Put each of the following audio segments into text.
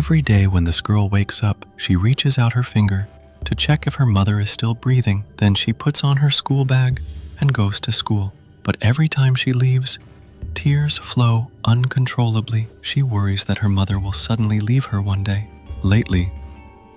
Every day when this girl wakes up, she reaches out her finger to check if her mother is still breathing. Then she puts on her school bag and goes to school. But every time she leaves, tears flow uncontrollably. She worries that her mother will suddenly leave her one day. Lately,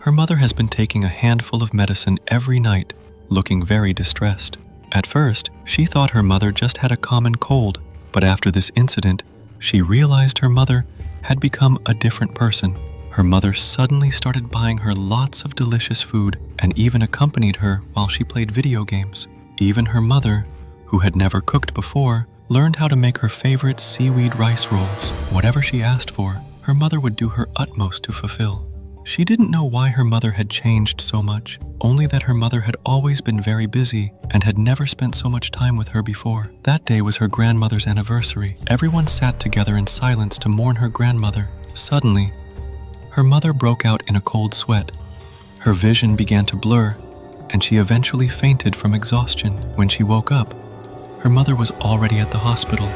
her mother has been taking a handful of medicine every night, looking very distressed. At first, she thought her mother just had a common cold, but after this incident, she realized her mother had become a different person. Her mother suddenly started buying her lots of delicious food and even accompanied her while she played video games. Even her mother, who had never cooked before, learned how to make her favorite seaweed rice rolls. Whatever she asked for, her mother would do her utmost to fulfill. She didn't know why her mother had changed so much, only that her mother had always been very busy and had never spent so much time with her before. That day was her grandmother's anniversary. Everyone sat together in silence to mourn her grandmother. Suddenly, her mother broke out in a cold sweat. Her vision began to blur, and she eventually fainted from exhaustion. When she woke up, her mother was already at the hospital.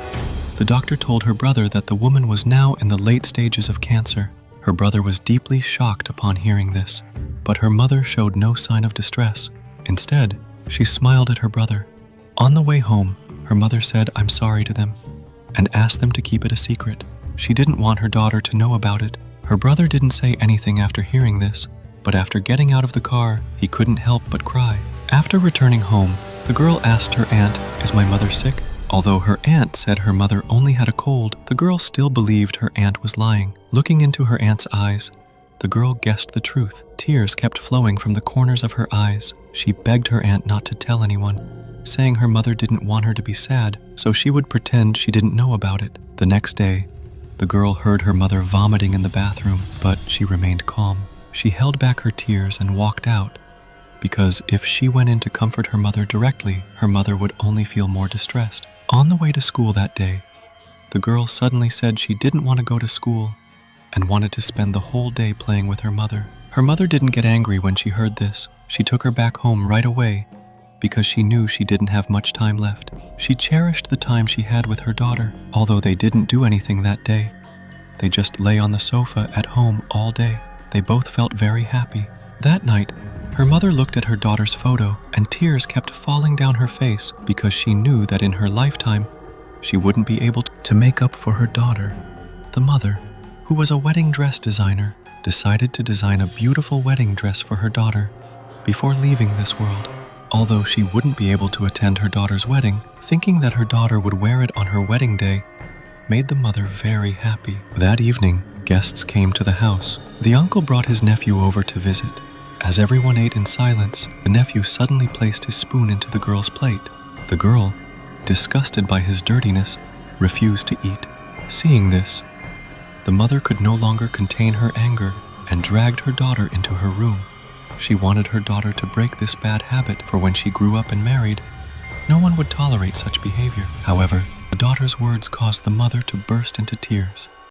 The doctor told her brother that the woman was now in the late stages of cancer. Her brother was deeply shocked upon hearing this, but her mother showed no sign of distress. Instead, she smiled at her brother. On the way home, her mother said, "I'm sorry" to them, and asked them to keep it a secret. She didn't want her daughter to know about it. Her brother didn't say anything after hearing this, but after getting out of the car, he couldn't help but cry. After returning home, the girl asked her aunt, "Is my mother sick?" Although her aunt said her mother only had a cold, the girl still believed her aunt was lying. Looking into her aunt's eyes, the girl guessed the truth. Tears kept flowing from the corners of her eyes. She begged her aunt not to tell anyone, saying her mother didn't want her to be sad, so she would pretend she didn't know about it. The next day, the girl heard her mother vomiting in the bathroom, but she remained calm. She held back her tears and walked out, because if she went in to comfort her mother directly, her mother would only feel more distressed. On the way to school that day, the girl suddenly said she didn't want to go to school and wanted to spend the whole day playing with her mother. Her mother didn't get angry when she heard this. She took her back home right away because she knew she didn't have much time left. She cherished the time she had with her daughter, although they didn't do anything that day. They just lay on the sofa at home all day. They both felt very happy. That night, her mother looked at her daughter's photo, and tears kept falling down her face because she knew that in her lifetime, she wouldn't be able to make up for her daughter. The mother, who was a wedding dress designer, decided to design a beautiful wedding dress for her daughter before leaving this world. Although she wouldn't be able to attend her daughter's wedding, thinking that her daughter would wear it on her wedding day made the mother very happy. That evening, guests came to the house. The uncle brought his nephew over to visit. As everyone ate in silence, the nephew suddenly placed his spoon into the girl's plate. The girl, disgusted by his dirtiness, refused to eat. Seeing this, the mother could no longer contain her anger and dragged her daughter into her room. She wanted her daughter to break this bad habit, for when she grew up and married, no one would tolerate such behavior. However, the daughter's words caused the mother to burst into tears.